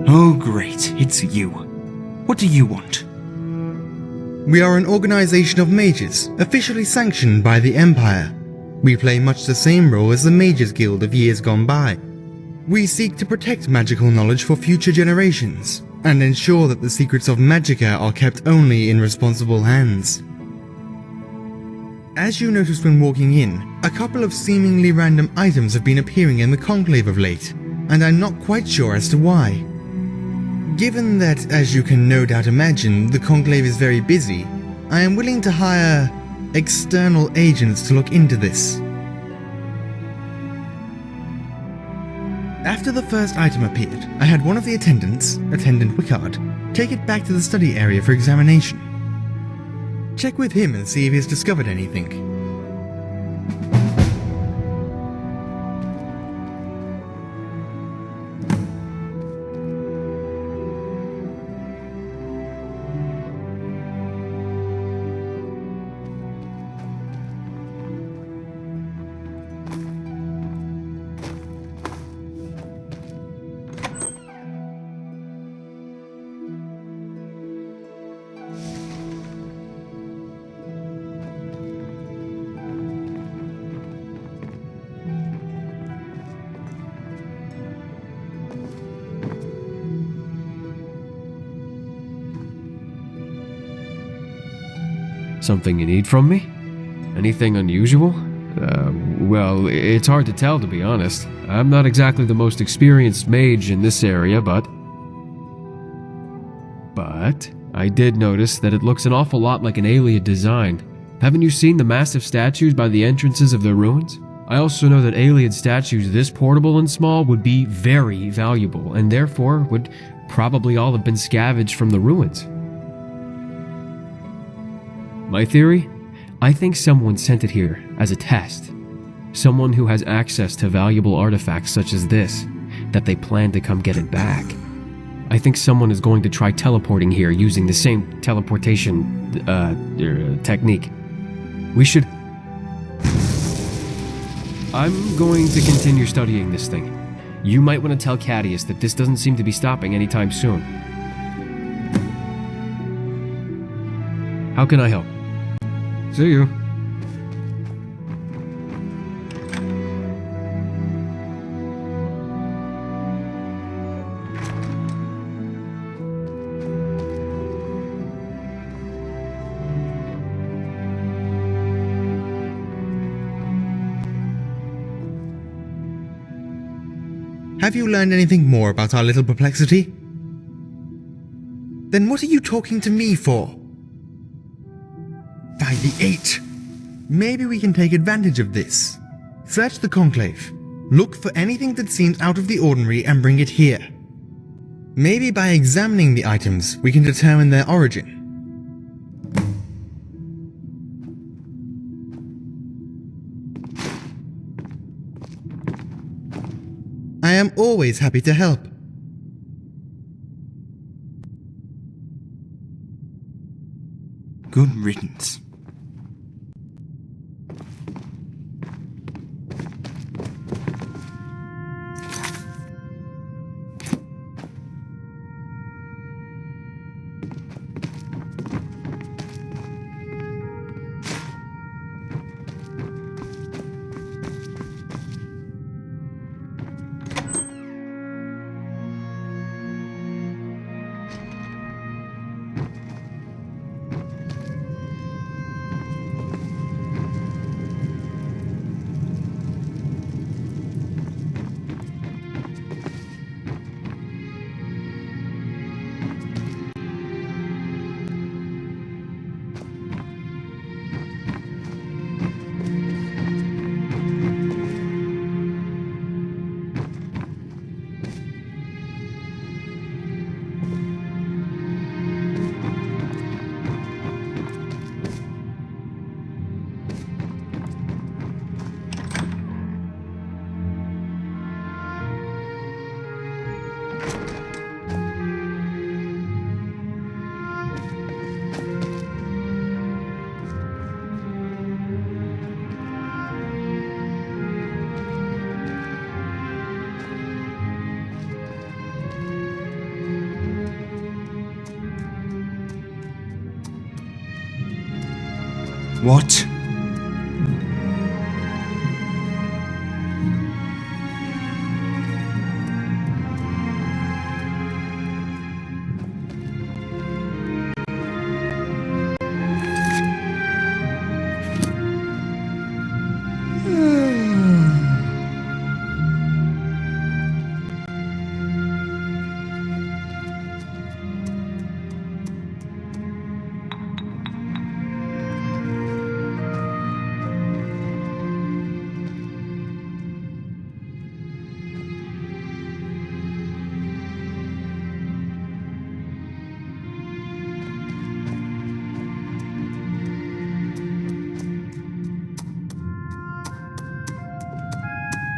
Oh great, it's you. What do you want? We are an organization of mages, officially sanctioned by the Empire. We play much the same role as the Mages Guild of years gone by. We seek to protect magical knowledge for future generations, and ensure that the secrets of Magicka are kept only in responsible hands. As you noticed when walking in, a couple of seemingly random items have been appearing in the Conclave of late, and I'm not quite sure as to why. Given that, as you can no doubt imagine, the Conclave is very busy, I am willing to hire external agents to look into this. After the first item appeared, I had one of the attendants, Attendant Wickard, take it back to the study area for examination. Check with him and see if he's discovered anything. Something you need from me? Anything unusual? Well, it's hard to tell, to be honest. I'm not exactly the most experienced mage in this area, but I did notice that it looks an awful lot like an Ayleid design. Haven't you seen the massive statues by the entrances of the ruins? I also know that Ayleid statues this portable and small would be very valuable, and therefore would probably all have been scavenged from the ruins. My theory? I think someone sent it here as a test. Someone who has access to valuable artifacts such as this, that they plan to come get it back. I think someone is going to try teleporting here using the same teleportation technique. We should... I'm going to continue studying this thing. You might want to tell Cadius that this doesn't seem to be stopping anytime soon. How can I help? See you. Have you learned anything more about our little perplexity? Then what are you talking to me for? By the 8! Maybe we can take advantage of this. Search the Conclave. Look for anything that seems out of the ordinary and bring it here. Maybe by examining the items, we can determine their origin. I am always happy to help. Good riddance. What?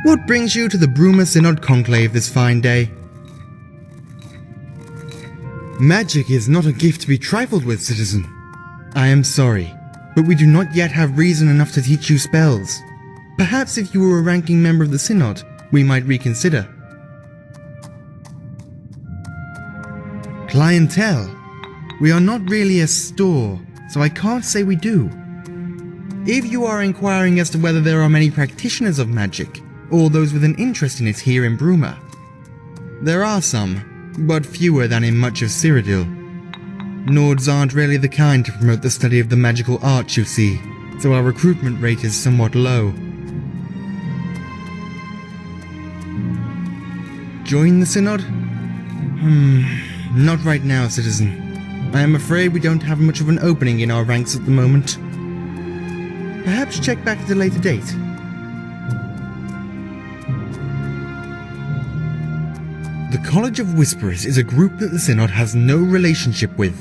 What brings you to the Bruma Synod Conclave this fine day? Magic is not a gift to be trifled with, citizen. I am sorry, but we do not yet have reason enough to teach you spells. Perhaps if you were a ranking member of the Synod, we might reconsider. Clientele. We are not really a store, so I can't say we do. If you are inquiring as to whether there are many practitioners of magic, or those with an interest in it here in Bruma, there are some, but fewer than in much of Cyrodiil. Nords aren't really the kind to promote the study of the magical arts, you see, so our recruitment rate is somewhat low. Join the Synod? Not right now, citizen. I am afraid we don't have much of an opening in our ranks at the moment. Perhaps check back at a later date. The College of Whisperers is a group that the Synod has no relationship with.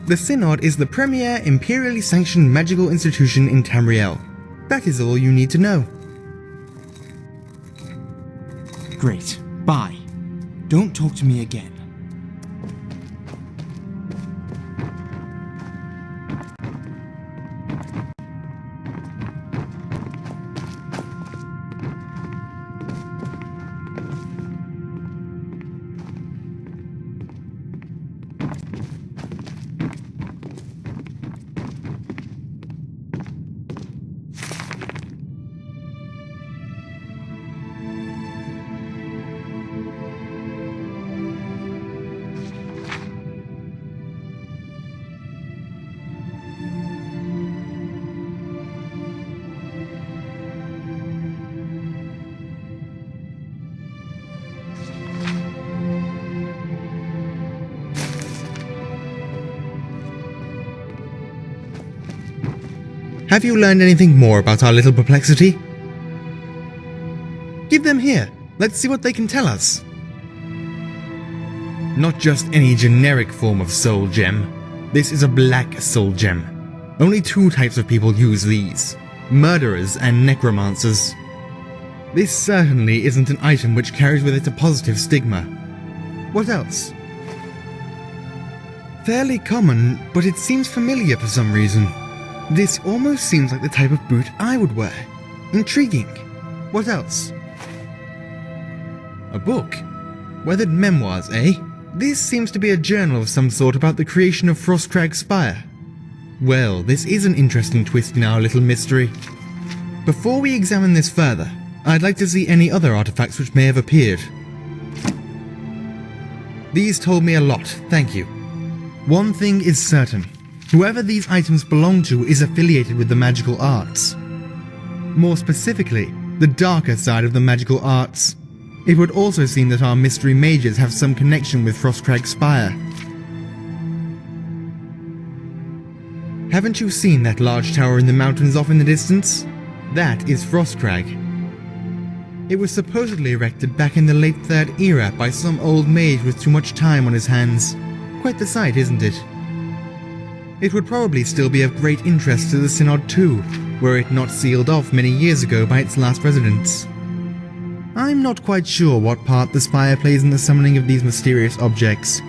The Synod is the premier imperially sanctioned magical institution in Tamriel. That is all you need to know. Great. Bye. Don't talk to me again. Have you learned anything more about our little perplexity? Give them here. Let's see what they can tell us. Not just any generic form of soul gem. This is a black soul gem. Only two types of people use these: murderers and necromancers. This certainly isn't an item which carries with it a positive stigma. What else? Fairly common, but it seems familiar for some reason. This almost seems like the type of boot I would wear. Intriguing. What else? A book. Weathered memoirs, eh? This seems to be a journal of some sort about the creation of Frostcrag Spire. Well, this is an interesting twist in our little mystery. Before we examine this further, I'd like to see any other artifacts which may have appeared. These told me a lot, thank you. One thing is certain. Whoever these items belong to is affiliated with the magical arts. More specifically, the darker side of the magical arts. It would also seem that our mystery mages have some connection with Frostcrag Spire. Haven't you seen that large tower in the mountains off in the distance? That is Frostcrag. It was supposedly erected back in the late 3rd era by some old mage with too much time on his hands. Quite the sight, isn't it? It would probably still be of great interest to the Synod too, were it not sealed off many years ago by its last residents. I'm not quite sure what part the spire plays in the summoning of these mysterious objects,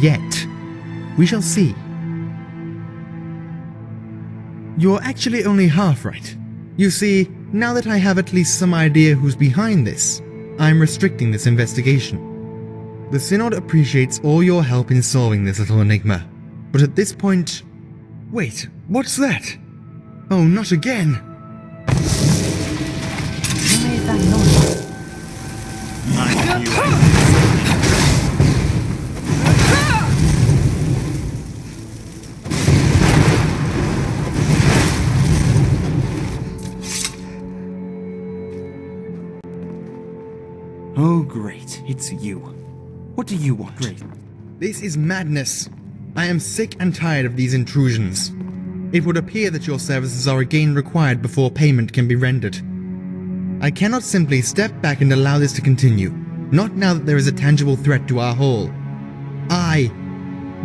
yet. We shall see. You're actually only half right. You see, now that I have at least some idea who's behind this, I'm restricting this investigation. The Synod appreciates all your help in solving this little enigma, but at this point... Wait, what's that? Oh, not again! Who made that noise? Oh, great. It's you. What do you want? Great. This is madness. I am sick and tired of these intrusions. It would appear that your services are again required before payment can be rendered. I cannot simply step back and allow this to continue, not now that there is a tangible threat to our hall.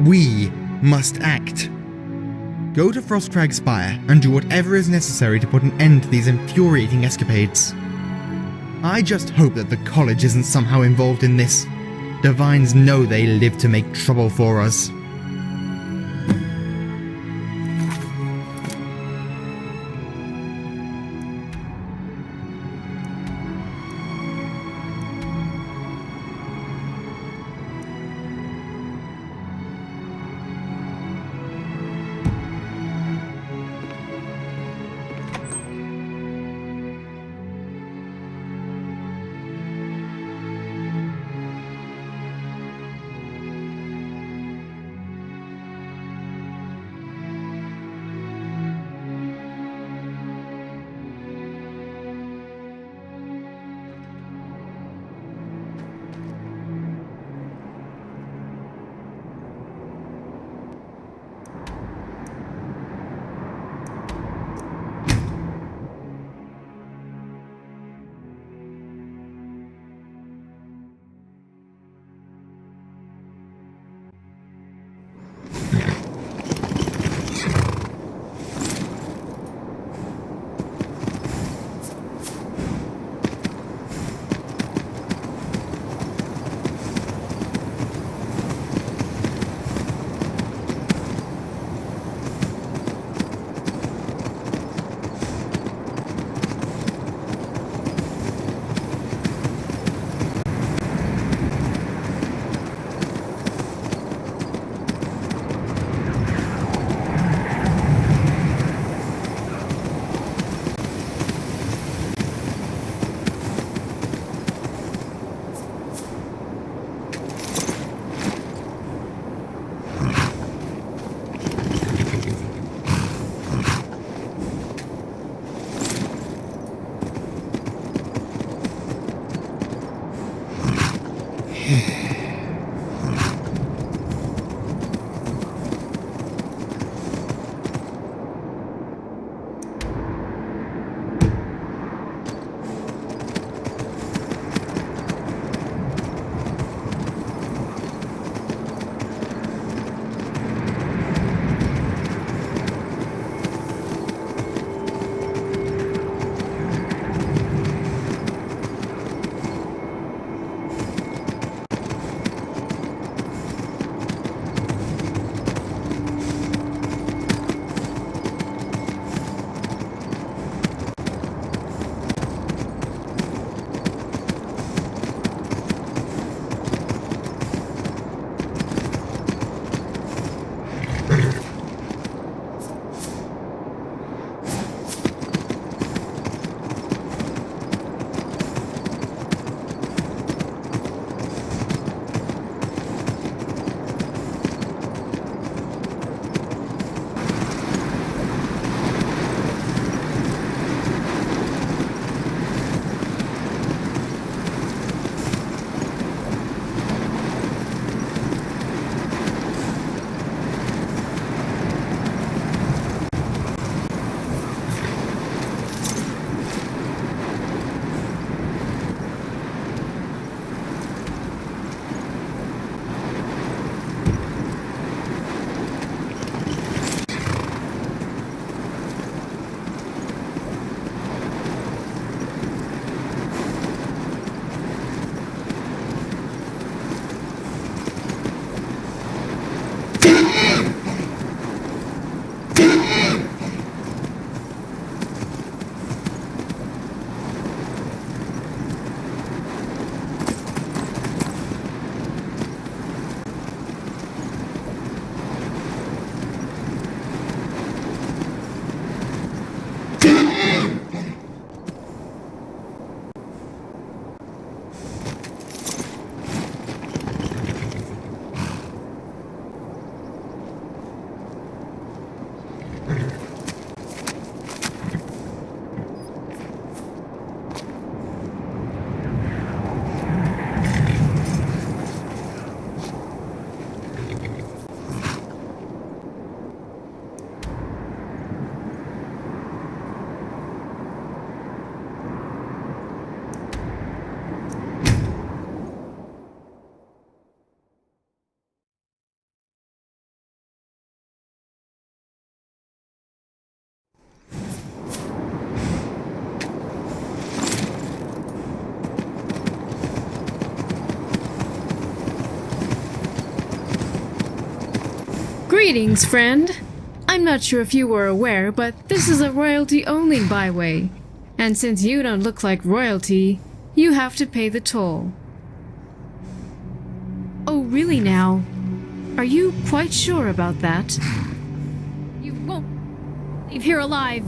We must act. Go to Frostcrag Spire and do whatever is necessary to put an end to these infuriating escapades. I just hope that the college isn't somehow involved in this. Divines know they live to make trouble for us. Greetings, friend. I'm not sure if you were aware, but this is a royalty-only byway. And since you don't look like royalty, you have to pay the toll. Oh, really now? Are you quite sure about that? You won't leave here alive.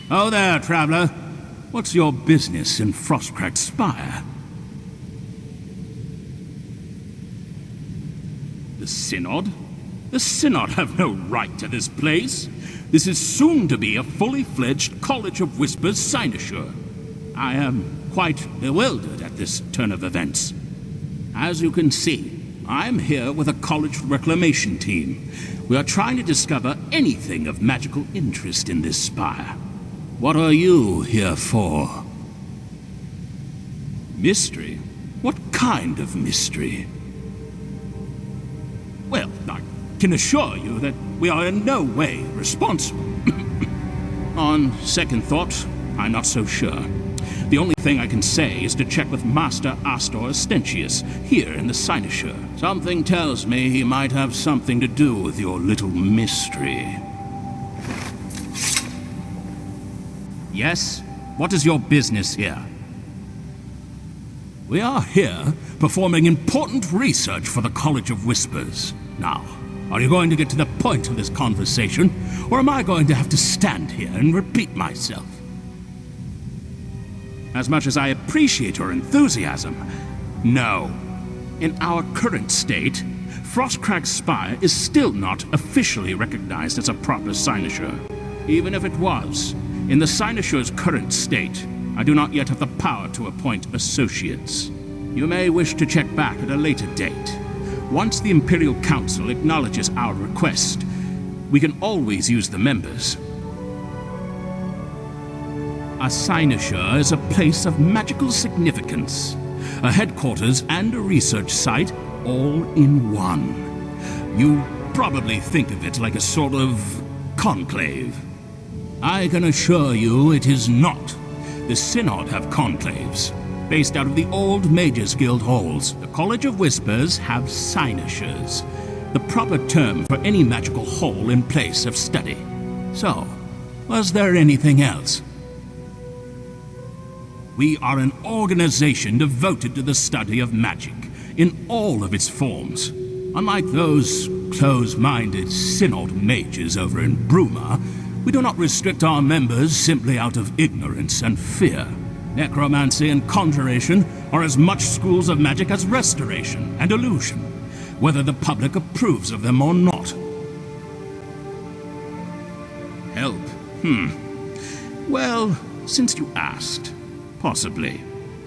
Oh there, traveler. What's your business in Frostcracked Spire? The Synod? The Synod have no right to this place. This is soon to be a fully fledged College of Whispers cynosure. I am quite bewildered at this turn of events. As you can see, I'm here with a college reclamation team. We are trying to discover anything of magical interest in this spire. What are you here for? Mystery? What kind of mystery? Well, I can assure you that we are in no way responsible. On second thought, I'm not so sure. The only thing I can say is to check with Master Astor Ostentius here in the cynosure. Something tells me he might have something to do with your little mystery. Yes? What is your business here? We are here performing important research for the College of Whispers. Now, Are you going to get to the point of this conversation, or am I going to have to stand here and repeat myself? As much as I appreciate your enthusiasm, no. In our current state, Frostcrack's Spire is still not officially recognized as a proper cynosure. Even if it was, in the cynosure's current state, I do not yet have the power to appoint associates. You may wish to check back at a later date. Once the Imperial Council acknowledges our request, we can always use the members. A cynosure is a place of magical significance, a headquarters and a research site all in one. You probably think of it like a sort of conclave. I can assure you it is not. The Synod have conclaves, based out of the old Mages Guild halls. The College of Whispers have cynosures, the proper term for any magical hall in place of study. So, was there anything else? We are an organization devoted to the study of magic, in all of its forms. Unlike those close-minded Synod mages over in Bruma, we do not restrict our members simply out of ignorance and fear. Necromancy and conjuration are as much schools of magic as restoration and illusion, whether the public approves of them or not. Help? Well, since you asked, possibly.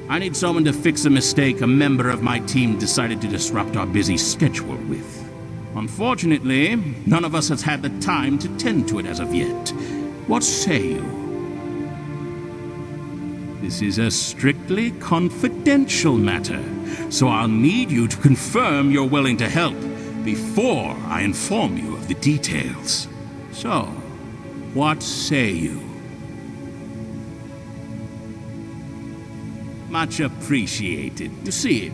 I need someone to fix a mistake a member of my team decided to disrupt our busy schedule with. Unfortunately, none of us has had the time to tend to it as of yet. What say you? This is a strictly confidential matter, so I'll need you to confirm you're willing to help before I inform you of the details. So, what say you? Much appreciated. You see,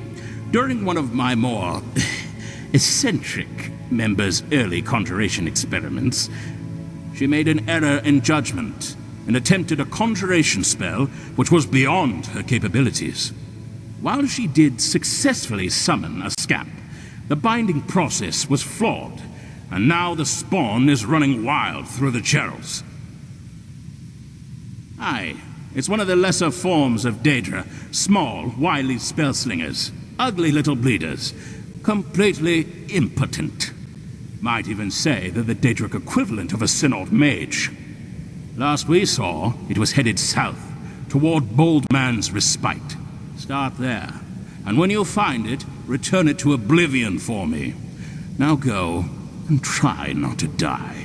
during one of my more eccentric members' early conjuration experiments, she made an error in judgment and attempted a conjuration spell which was beyond her capabilities. While she did successfully summon a scamp, the binding process was flawed, and now the spawn is running wild through the channels. Aye, it's one of the lesser forms of Daedra, small, wily spellslingers, ugly little bleeders, completely impotent. Might even say they're the Daedric equivalent of a Synod mage. Last we saw, it was headed south, toward Bold Man's Respite. Start there, and when you find it, return it to oblivion for me. Now go, and try not to die.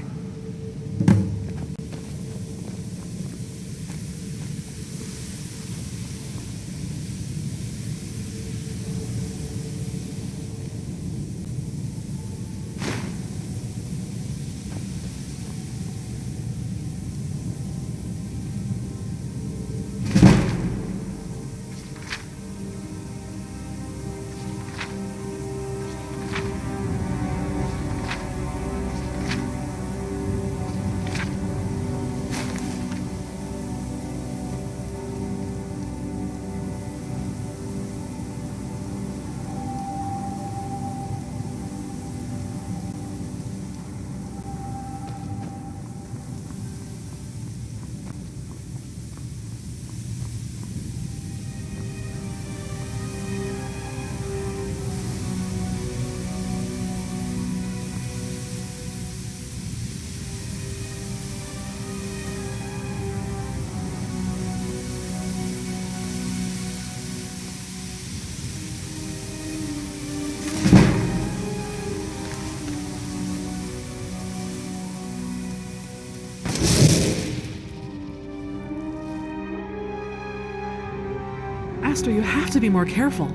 Aster, you have to be more careful.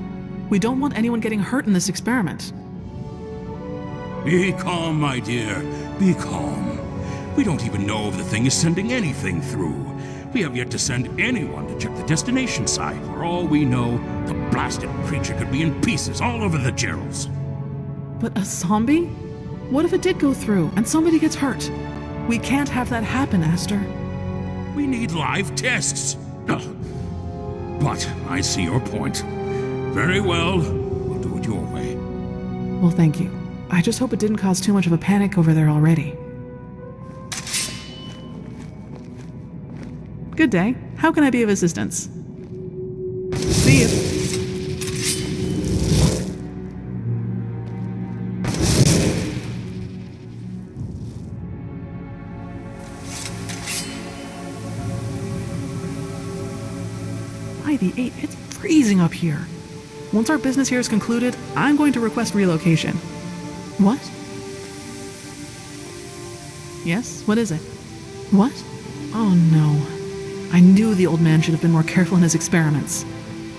We don't want anyone getting hurt in this experiment. Be calm, my dear. Be calm. We don't even know if the thing is sending anything through. We have yet to send anyone to check the destination site. For all we know, the blasted creature could be in pieces all over the Gerals. But a zombie? What if it did go through and somebody gets hurt? We can't have that happen, Aster. We need live tests. Ugh. But I see your point. Very well. We'll do it your way. Well, thank you. I just hope it didn't cause too much of a panic over there already. Good day. How can I be of assistance? See you. By the 8, it's freezing up here. Once our business here is concluded, I'm going to request relocation. What? Yes? What is it? What? Oh no. I knew the old man should have been more careful in his experiments.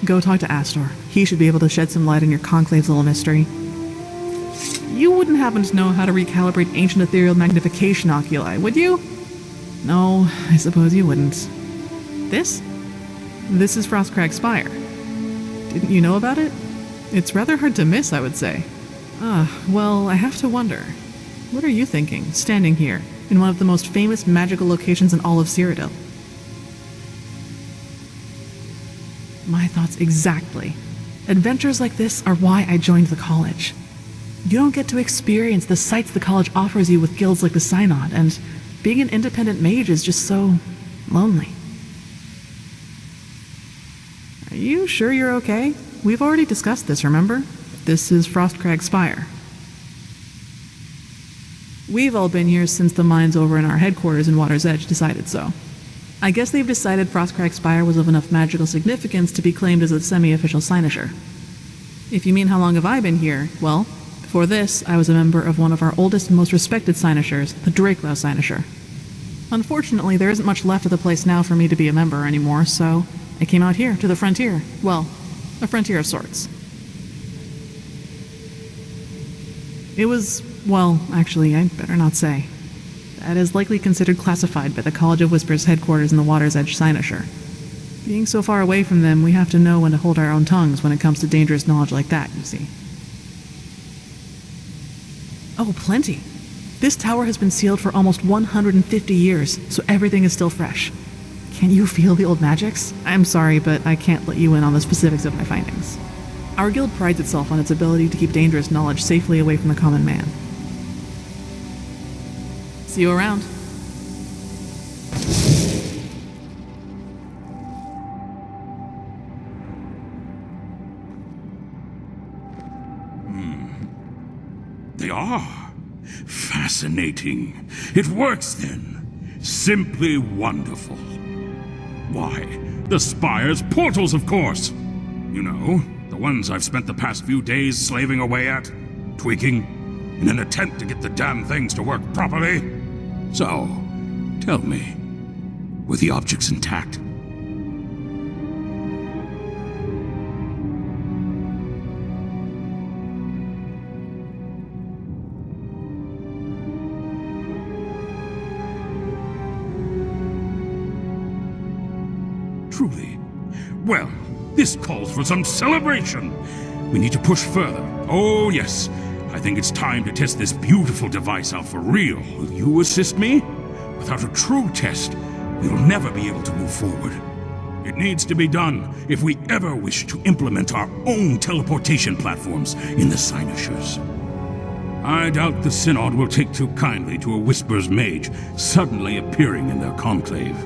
Go talk to Astor. He should be able to shed some light on your Conclave's little mystery. You wouldn't happen to know how to recalibrate ancient ethereal magnification oculi, would you? No, I suppose you wouldn't. This? This is Frostcrag Spire. Didn't you know about it? It's rather hard to miss, I would say. Well, I have to wonder. What are you thinking, standing here, in one of the most famous magical locations in all of Cyrodiil? My thoughts exactly. Adventures like this are why I joined the college. You don't get to experience the sights the college offers you with guilds like the Synod, and being an independent mage is just so lonely. Are you sure you're okay? We've already discussed this, remember? This is Frostcrag Spire. We've all been here since the mines over in our headquarters in Water's Edge decided so. I guess they've decided Frostcrag Spire was of enough magical significance to be claimed as a semi-official cynosure. If you mean how long have I been here, well, before this, I was a member of one of our oldest and most respected cynosures, the Drakelow cynosure. Unfortunately, there isn't much left of the place now for me to be a member anymore, so I came out here to the frontier. Well, a frontier of sorts. It was, well, actually, I better not say. That is likely considered classified by the College of Whispers headquarters in the Water's Edge cynosure. Being so far away from them, we have to know when to hold our own tongues when it comes to dangerous knowledge like that, you see. Oh, plenty. This tower has been sealed for almost 150 years, so everything is still fresh. Can you feel the old magics? I'm sorry, but I can't let you in on the specifics of my findings. Our guild prides itself on its ability to keep dangerous knowledge safely away from the common man. See you around. They are. Fascinating. It works then. Simply wonderful. Why, the Spire's portals, of course. You know, the ones I've spent the past few days slaving away at, tweaking, in an attempt to get the damn things to work properly. So, tell me, were the objects intact? Truly. Well, this calls for some celebration. We need to push further. Oh, yes. I think it's time to test this beautiful device out for real. Will you assist me? Without a true test, we'll never be able to move forward. It needs to be done if we ever wish to implement our own teleportation platforms in the cynosures. I doubt the Synod will take too kindly to a Whispers mage suddenly appearing in their conclave.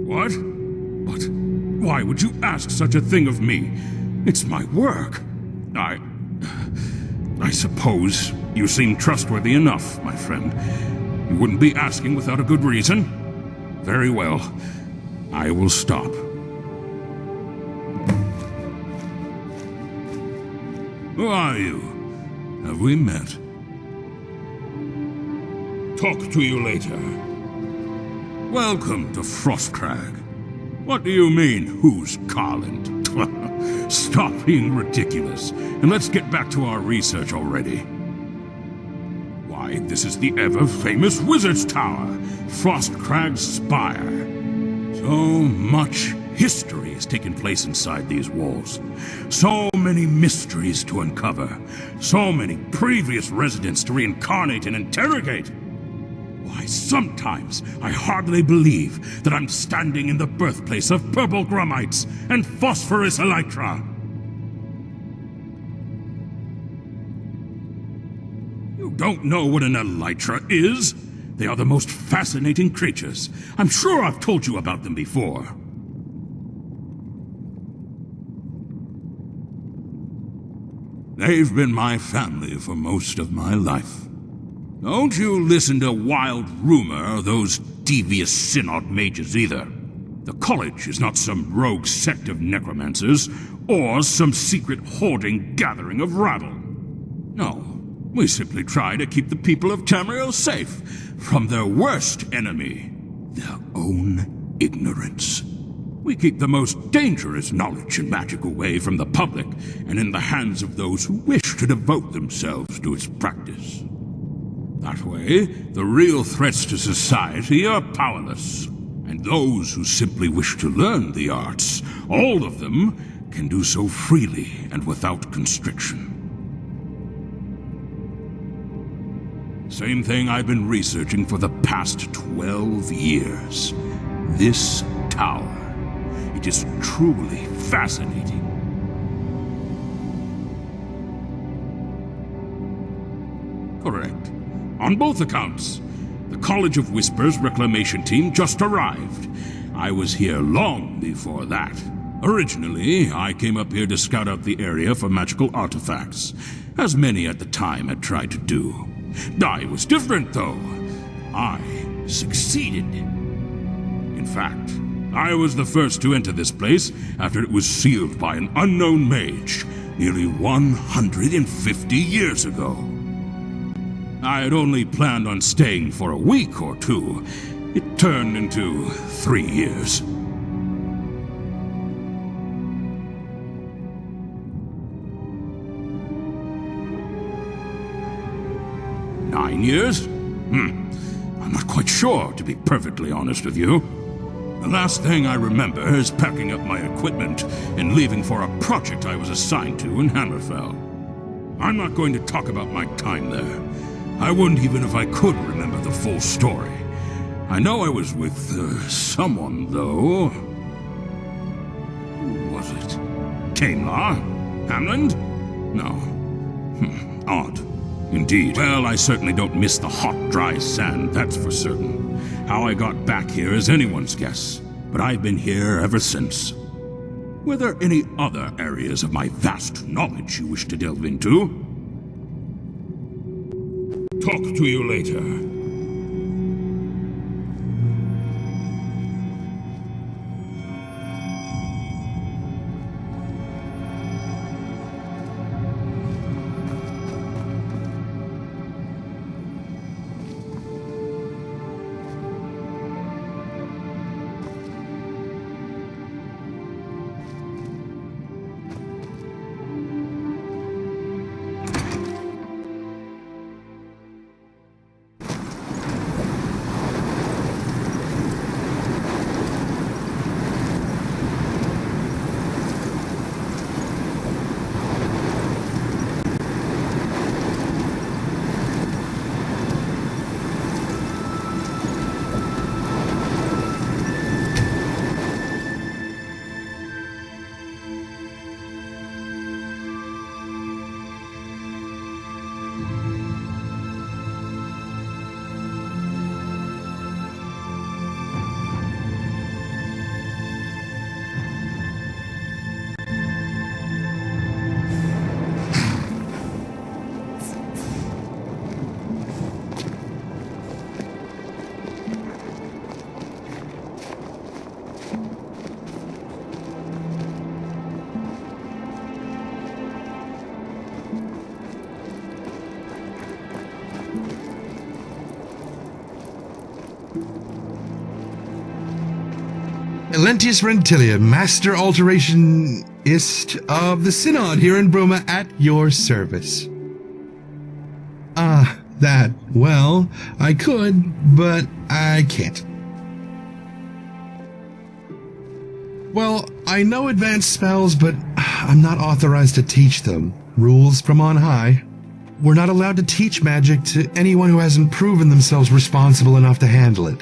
What? But why would you ask such a thing of me? It's my work. I suppose you seem trustworthy enough, my friend. You wouldn't be asking without a good reason. Very well. I will stop. Who are you? Have we met? Talk to you later. Welcome to Frostcrag. What do you mean, who's Carland? Stop being ridiculous, and let's get back to our research already. Why, this is the ever-famous Wizard's Tower, Frostcrag's Spire. So much history has taken place inside these walls. So many mysteries to uncover. So many previous residents to reincarnate and interrogate. Why, sometimes I hardly believe that I'm standing in the birthplace of purple grumites and phosphorus elytra. You don't know what an elytra is? They are the most fascinating creatures. I'm sure I've told you about them before. They've been my family for most of my life. Don't you listen to wild rumor or those devious Synod mages either. The college is not some rogue sect of necromancers, or some secret hoarding gathering of rabble. No, we simply try to keep the people of Tamriel safe from their worst enemy, their own ignorance. We keep the most dangerous knowledge and magic away from the public and in the hands of those who wish to devote themselves to its practice. That way, the real threats to society are powerless, and those who simply wish to learn the arts, all of them, can do so freely and without constriction. Same thing I've been researching for the past 12 years. This tower. It is truly fascinating. Correct. On both accounts. The College of Whispers reclamation team just arrived. I was here long before that. Originally, I came up here to scout out the area for magical artifacts, as many at the time had tried to do. I was different, though. I succeeded. In fact, I was the first to enter this place after it was sealed by an unknown mage nearly 150 years ago. I had only planned on staying for a week or two. It turned into 3 years. Nine years? I'm not quite sure, to be perfectly honest with you. The last thing I remember is packing up my equipment and leaving for a project I was assigned to in Hammerfell. I'm not going to talk about my time there. I wouldn't even if I could remember the full story. I know I was with someone, though. Who was it? Taimlar? Hamland? No. Odd. Indeed. Well, I certainly don't miss the hot, dry sand, that's for certain. How I got back here is anyone's guess, but I've been here ever since. Were there any other areas of my vast knowledge you wish to delve into? Talk to you later. Elentius Rentilia, Master Alterationist of the Synod here in Broma at your service. Well, I could, but I can't. Well, I know advanced spells, but I'm not authorized to teach them. Rules from on high. We're not allowed to teach magic to anyone who hasn't proven themselves responsible enough to handle it.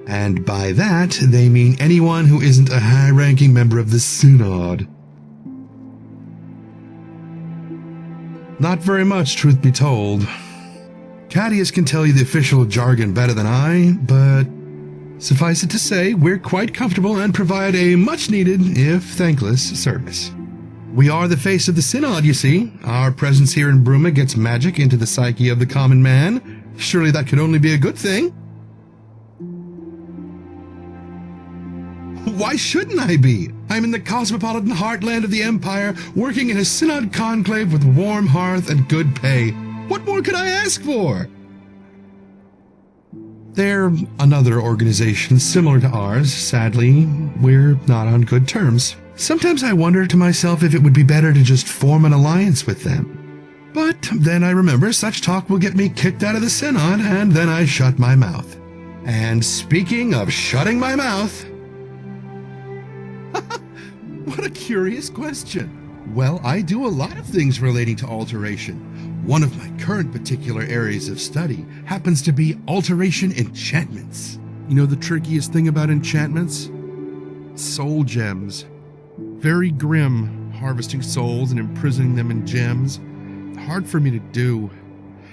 And by that, they mean anyone who isn't a high-ranking member of the Synod. Not very much, truth be told. Cadius can tell you the official jargon better than I, but suffice it to say, we're quite comfortable and provide a much-needed, if thankless, service. We are the face of the Synod, you see. Our presence here in Bruma gets magic into the psyche of the common man. Surely that could only be a good thing. Why shouldn't I be? I'm in the cosmopolitan heartland of the Empire, working in a Synod Conclave with warm hearth and good pay. What more could I ask for? They're another organization similar to ours. Sadly, we're not on good terms. Sometimes I wonder to myself if it would be better to just form an alliance with them. But then I remember such talk will get me kicked out of the Synod, and then I shut my mouth. And speaking of shutting my mouth... What a curious question. Well, I do a lot of things relating to alteration. One of my current particular areas of study happens to be alteration enchantments. You know the trickiest thing about enchantments? Soul gems. Very grim, harvesting souls and imprisoning them in gems. Hard for me to do.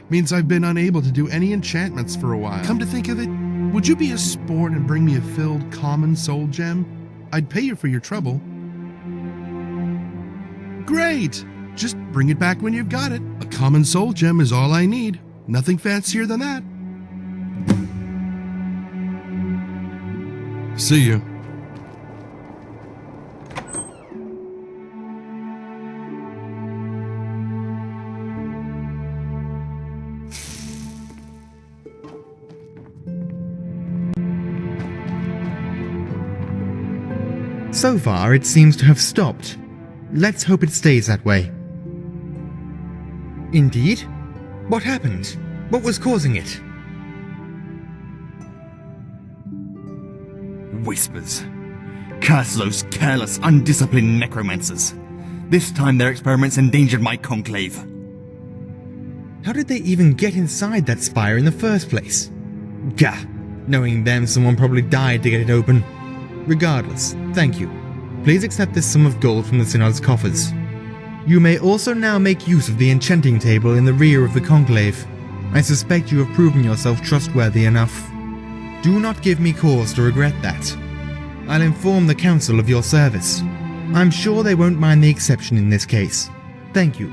Means I've been unable to do any enchantments for a while. Come to think of it, would you be a sport and bring me a filled common soul gem? I'd pay you for your trouble. Great! Just bring it back when you've got it. A common soul gem is all I need. Nothing fancier than that. See you. So far, it seems to have stopped. Let's hope it stays that way. Indeed? What happened? What was causing it? Whispers. Curse those careless, undisciplined necromancers. This time their experiments endangered my conclave. How did they even get inside that spire in the first place? Gah! Knowing them, someone probably died to get it open. Regardless, thank you. Please accept this sum of gold from the Synod's coffers. You may also now make use of the enchanting table in the rear of the conclave. I suspect you have proven yourself trustworthy enough. Do not give me cause to regret that. I'll inform the council of your service. I'm sure they won't mind the exception in this case. Thank you.